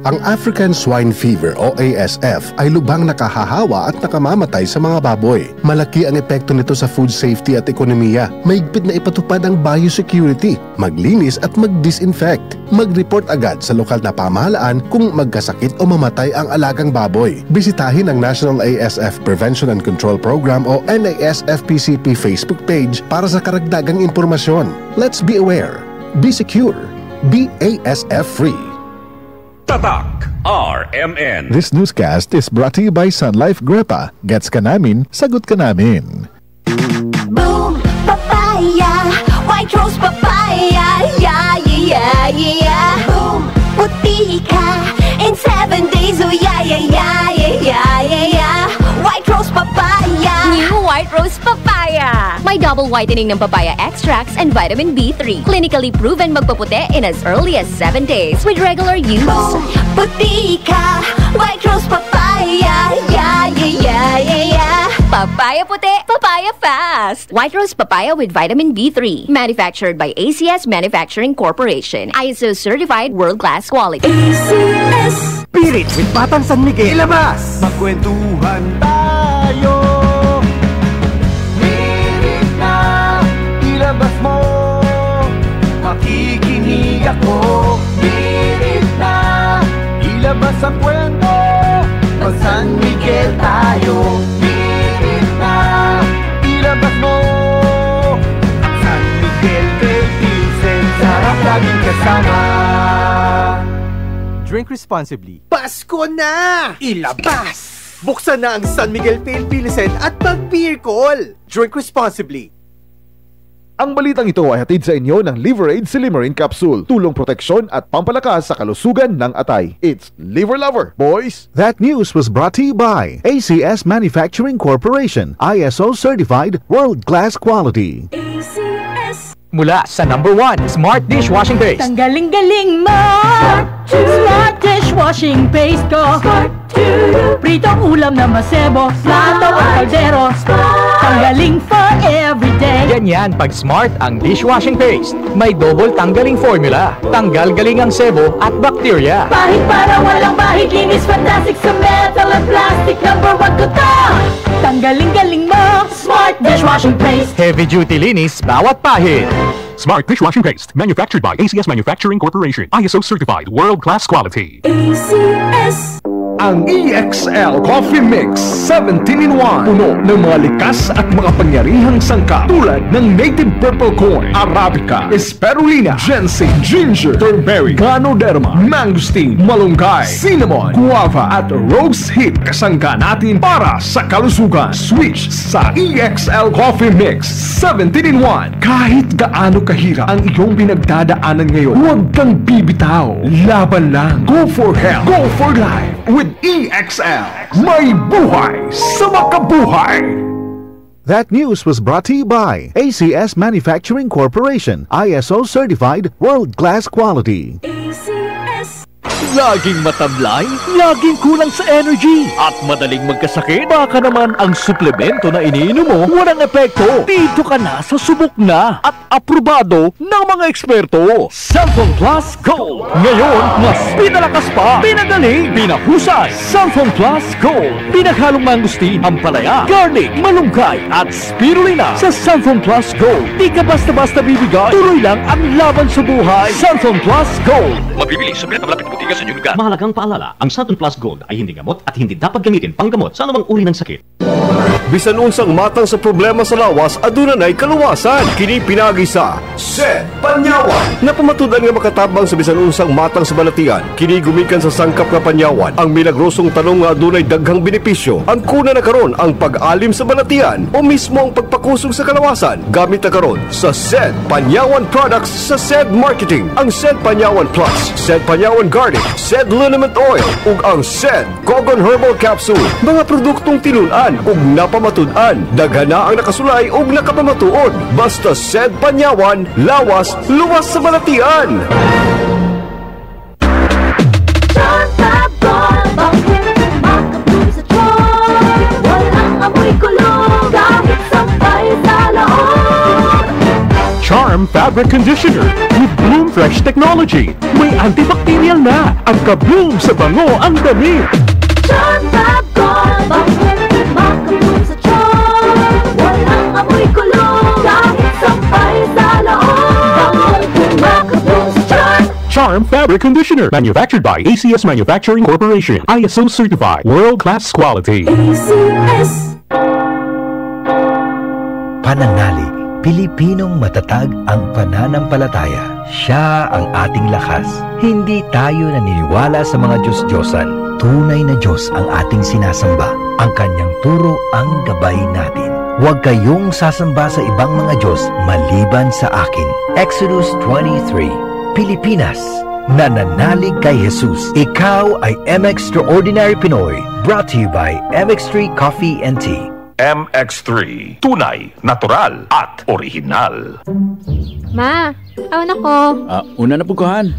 Ang African Swine Fever o ASF ay lubhang nakahahawa at nakamamatay sa mga baboy. Malaki ang epekto nito sa food safety at ekonomiya. Mahigpit na ipatupad ang biosecurity, maglinis at mag-disinfect. Mag-report agad sa lokal na pamahalaan kung magkasakit o mamatay ang alagang baboy. Bisitahin ang National ASF Prevention and Control Program o NASFPCP Facebook page para sa karagdagang impormasyon. Let's be aware, be secure, be ASF free. Tatak RMN. This newscast is brought to you by Sun Life Grepa. Gets ka namin, sagot ka namin. Boom, papaya, white rose papaya, yeah, yeah, yeah. Boom, puti ka in 7 days, oh yeah, yeah, yeah, yeah, yeah, yeah. White rose papaya. New white rose papaya. May double whitening ng papaya extracts and vitamin B3. Clinically proven magpaputi in as early as 7 days with regular use. Boom, puti ka, white rose papaya, yeah, yeah, yeah, yeah, yeah. Papaya puti, papaya fast. White rose papaya with vitamin B3. Manufactured by ACS Manufacturing Corporation. ISO certified world-class quality. ACS. Spirit with Batang San Miguel. Ilabas! Magkwentuhan tayo. Spirit na ilabas mo. Makikinig ako. Spirit na ilabas ang kwento. Pag San Miguel tayo. Spirit na ilabas mo. San Miguel kay Vincent. Sarap laging kasama. Drink responsibly. Pasko na! Ilabas! Buksan na ang San Miguel Pale Pilsen at mag-beer call. Drink responsibly. Ang balitang ito ay hatid sa inyo ng Liverade Silimarin Capsule. Tulong proteksyon at pampalakas sa kalusugan ng atay. It's Liver Lover, boys! That news was brought to you by ACS Manufacturing Corporation. ISO certified world-class quality. ACS. Mula sa #1 Smart Dishwashing Paste. Tanggaling-galing mo! Smart Dishwashing Paste ko! Pritong ulam na masebo, plato o kaldero, tanggaling for everyday. Ganyan pag Smart ang dishwashing paste. May double tanggaling formula. Tanggal galing ang sebo at bacteria. Bahid para walang bahid, linis fantastic sa metal at plastic. #1 ko to! Tanggaling-galing mo! Smart Dishwashing Paste. Heavy duty linis bawat pahid. Smart Dishwashing Paste. Manufactured by ACS Manufacturing Corporation. ISO certified world-class quality. ACS. Ang EXL Coffee Mix 17-in-1. Puno ng mga likas at mga pangyarihang sangkap tulad ng native purple corn, arabica, spirulina, ginseng, ginger, turmeric, ganoderma, mangosteen, malunggay, cinnamon, guava at rose hip. Kasangga natin para sa kalusugan. Switch sa EXL Coffee Mix 17-in-1. Kahit gaano kahirap ang iyong pinagdadaanan ngayon, huwag kang bibitaw. Laban lang. Go for health. Go for life. With EXL, may buhay sa makabuhay. That news was brought to you by ACS Manufacturing Corporation. ISO certified world-class quality. ACS. Laging matamlay, laging kulang sa energy, at madaling magkasakit. Baka naman ang suplemento na iniinom mo walang epekto. Dito ka na sa subok na at aprobado ng mga eksperto. Cellphone Plus Gold. Ngayon, mas pinalakas pa, pinagaling, pinahusay. Cellphone Plus Gold. Pinaghalong mangosteen, ampalaya, garlic, malunggay at spirulina. Sa Cellphone Plus Gold, di ka basta-basta bibigay. Tuloy lang ang laban sa buhay. Cellphone Plus Gold. Mabibili sa malapit na butika sa inyong lugar. Mahalagang paalala, ang Cellphone Plus Gold ay hindi gamot at hindi dapat gamitin panggamot sa anumang uri ng sakit. Bisan unsang matang sa problema sa lawas, aduna na'y kaluwasan. Kini pinagi sa SED Panyawan. Napamatudan nga makatabang sa bisan unsang matang sa balatian. Kini gumikan sa sangkap nga panyawan. Ang milagrosong tanong nga adunay daghang benepisyo. Ang kuna na karon ang pag-alim sa balatian o mismo ang pagpakusog sa kalawasan. Gamit na karon sa SED Panyawan products sa SED Marketing. Ang SED Panyawan Plus, SED Panyawan Garlic, SED Liniment Oil ug ang SED Cogon Herbal Capsule. Mga produktong tinunan ug napamatudan. Daghan na ang nakasulay ug nakapamatuod. Basta SED Panyawan, lawas, luwas sa balatian. Charm Charm Fabric Conditioner with Bloom Fresh Technology. May antibacterial na at ka-bloom sa bango ang damit. Charm Fab Gold, makabloom sa charm. Walang amoy kulong, kahit sampay sa loob. Makabloom sa charm. Charm Fabric Conditioner, manufactured by ACS Manufacturing Corporation. ISO certified, world-class quality. ACS. Pananalig, Pilipinong matatag ang pananampalataya. Siya ang ating lakas. Hindi tayo naniniwala sa mga Diyos-Diyosan. Tunay na Diyos ang ating sinasamba. Ang kanyang turo ang gabay natin. Huwag kayong sasamba sa ibang mga Diyos maliban sa akin. Exodus 23. Pilipinas, nananalig kay Jesus. Ikaw ay MX-Extraordinary Pinoy. Brought to you by MX3 Coffee and Tea. MX3. Tunay, natural, at original. Ma, awan ako. Una na puguhan.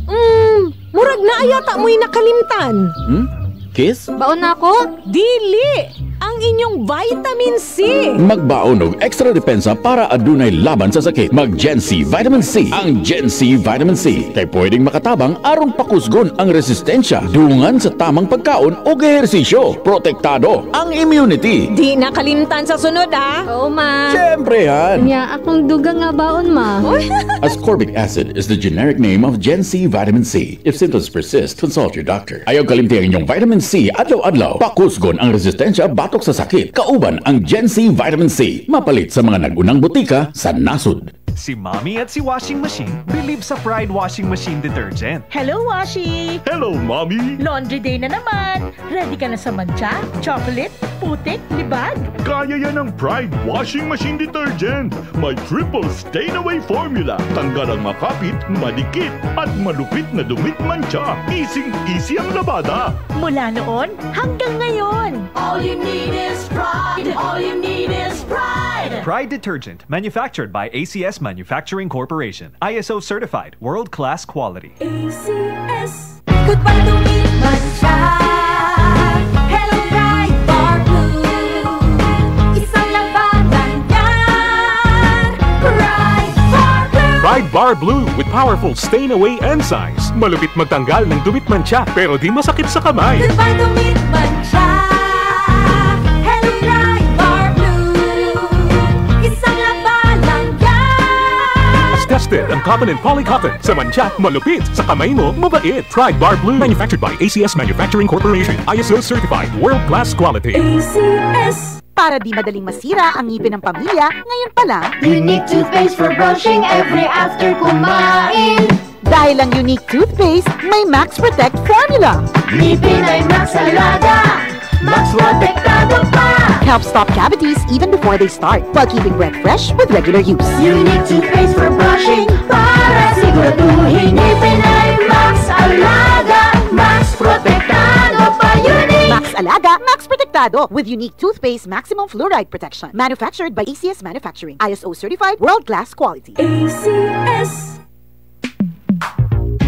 Murag na ayata mo'y nakalimtan. Kiss? Baon na ako? Dili! Ang inyong vitamin C! Magbaon og extra depensa para adunay laban sa sakit. Mag Gen C Vitamin C. Ang Gen C Vitamin C kay pwedeng makatabang aron pakusgon ang resistensya dungan sa tamang pagkaon o ehersisyo. Protektado ang immunity. Di nakalimtan sa sunod, ha? Oo, ma. Siyempre yan. Nya, akong dugang nga baon, ma. Ascorbic acid is the generic name of Gen C Vitamin C. If symptoms persist, consult your doctor. Ayaw kalimti ang inyong vitamin C adlaw-adlaw. Pakusgon ang resistensya batok sa sakit. Kauban ang Gen C Vitamin C. Mapalit sa mga nagunang butika sa nasud. Si Mommy at si Washing Machine believe sa Pride Washing Machine Detergent. Hello, Washi! Hello, Mommy! Laundry day na naman! Ready ka na sa mancha, chocolate, putik, libag? Kaya yan ang Pride Washing Machine Detergent. May triple stain-away formula. Tanggal ang makapit, madikit, at malupit na dumit mancha. Easy ang labada. Mula noon hanggang ngayon. All you need is pride. All you need is pride. Pride Detergent, manufactured by ACS Manufacturing Corporation. ISO certified, world-class quality. ACS. Goodbye to me, mancha. Hello, Pride Bar Blue. Isang labanan yan. Pride Bar Blue. Pride Bar Blue with powerful stain-away enzymes. Malupit magtanggal ng dumit mancha pero di masakit sa kamay. Goodbye to me, mancha. Hello, Pride Bar Blue. Isang labanan yan. As tested ang cotton and polycotton. Sa mancha, malupit. Sa kamay mo, mabait. Pride Bar Blue. Manufactured by ACS Manufacturing Corporation. ISO certified, world-class quality. ACS. Para di madaling masira ang ngipin ng pamilya, ngayon pa lang, Unique toothpaste for brushing every after kumain. dahil ang Unique toothpaste may Max Protect formula. Ngipin ay Max Alaga, Max Protektado pa. Helps stop cavities even before they start, while keeping breath fresh with regular use. Unique toothpaste for brushing, para siguraduhin ngipin ay Max Alaga, Max Protektado pa. Unique Max Alaga, Max Protectado with Unique toothpaste maximum fluoride protection. Manufactured by ACS Manufacturing. ISO certified, world-class quality. ACS.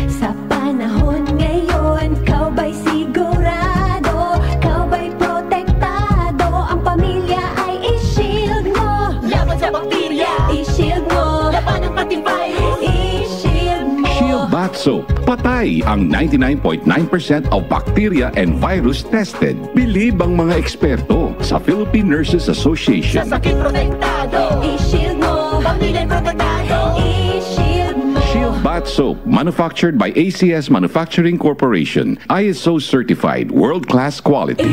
Sa panahon ngayon, kau ba'y sigurado? Kau ba'y protektado? Ang pamilya ay i-shield mo. Laban sa bakterya, i-shield mo. Laban ng pati virus, i-shield mo. Shield Bath Soap. Patay ang 99.9% of bacteria and virus tested. Bilib ang mga eksperto sa Philippine Nurses Association. Sa sakit protektado, i-shield mo. Pamilya'y protektado, i-shield mo. Shield Bath Soap, manufactured by ACS Manufacturing Corporation. ISO certified, world-class quality.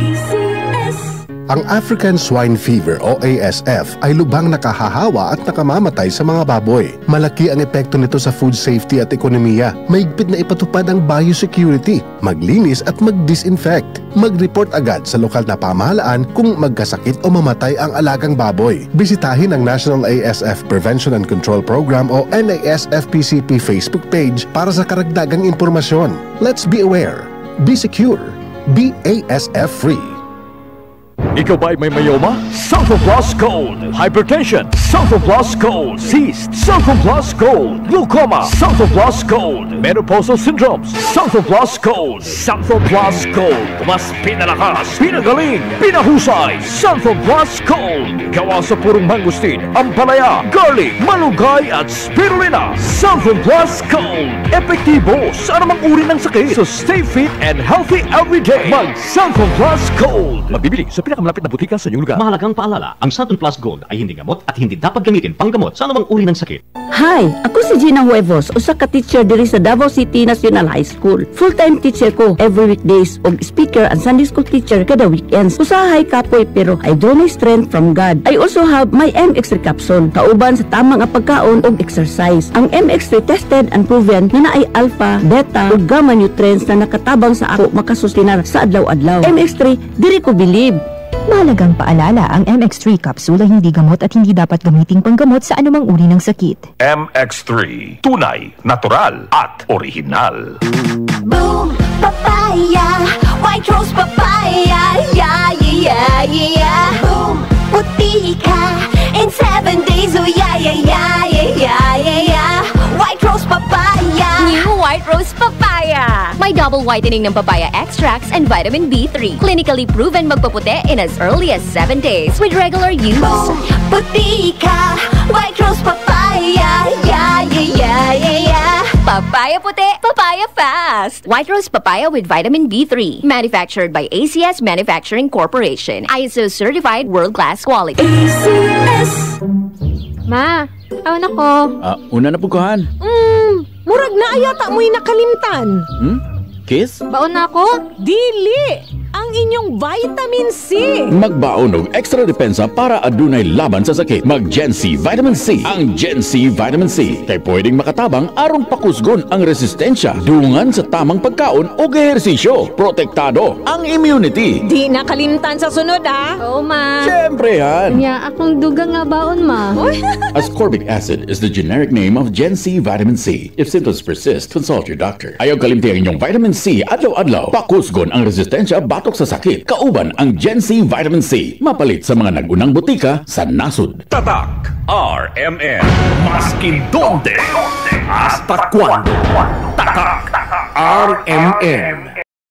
Ang African Swine Fever o ASF ay lubhang nakahahawa at nakamamatay sa mga baboy. Malaki ang epekto nito sa food safety at ekonomiya. Mahigpit na ipatupad ang biosecurity, maglinis at mag-disinfect. Mag-report agad sa lokal na pamahalaan kung magkasakit o mamatay ang alagang baboy. Bisitahin ang National ASF Prevention and Control Program o NASFPCP Facebook page para sa karagdagang impormasyon. Let's be aware, be secure, be ASF free. Ikaw ba'y may mayoma? Sulfur Plus Gold. Hypertension, Sulfur Plus Gold, Cyst, Sulfur Plus Gold, Glaucoma, Sulfur Plus Gold, Menopausal Syndromes, Sulfur Plus Gold, Sulfur Plus Gold, mas pinalakas, pinagaling, pinahusay, Sulfur Plus Gold, gawa sa purong mangustin, ampalaya, garlic, malunggay at spirulina, Sulfur Plus Gold, epektibo sa anumang uri ng sakit, so stay fit and healthy every day. Mag Sulfur Plus Gold, mabibili sa pinakamalapit na butika sa inyong lugar. Mahalagang paalala, ang Sulfur Plus Gold ay hindi gamot at hindi dapat gamitin panggamot sa anumang uri ng sakit. Hi, ako si Gina Huevos, usa ka teacher diri sa Davao City National High School. Full-time teacher ko every weekdays og speaker and Sunday school teacher kada weekends. Usahay kapoy pero I draw my strength from God. I also have my MX3 capsule, kauban sa tamang pagkaon og exercise. Ang MX3 tested and proven na naay alpha, beta ug gamma nutrients na nakatabang sa ako makasustinar sa adlaw-adlaw. MX3, diri ko believe. Mahalagang paalala, ang MX3 capsule ay hindi gamot at hindi dapat gamiting panggamot sa anumang uri ng sakit. MX3, tunay, natural at original. Boom, papaya, white rose papaya, yeah, yeah, yeah. Boom, puti ka in 7 days, oh yeah, yeah, yeah, yeah, yeah, yeah. White rose papaya. New White Rose Papaya. May double whitening ng papaya extracts and vitamin B3. Clinically proven magpaputi in as early as 7 days with regular use. Boom, puti ka, white rose papaya, yeah, yeah, yeah, yeah, yeah. Papaya puti, papaya fast. White Rose Papaya with vitamin B3. Manufactured by ACS Manufacturing Corporation. ISO certified world-class quality. ACS. Ma, awan ako. Una na puguhan. Murag na ayata mo'y nakalimtan. Kiss? Baon na ako? Dili! Ang inyong vitamin C! Magbaon og extra depensa para adunay laban sa sakit. Mag Gen C Vitamin C. Ang Gen C Vitamin C kay pwedeng makatabang aron pakusgon ang resistensya dungan sa tamang pagkaon o ehersisyo. Protektado ang immunity. Di nakalimtan sa sunod, ha? Oo, ma. Siyempre yan. Kanya akong dugang nga baon, ma. Ascorbic acid is the generic name of Gen C Vitamin C. If symptoms persist, consult your doctor. Ayaw kalimti ang inyong vitamin C adlaw-adlaw. Pakusgon ang resistensya batok sa sakit. Kauban ang Gen C Vitamin C. Mapalit sa mga nagunang butika sa nasod. Tatak RMN. Maskin donde, hasta cuando. Tatak RMN.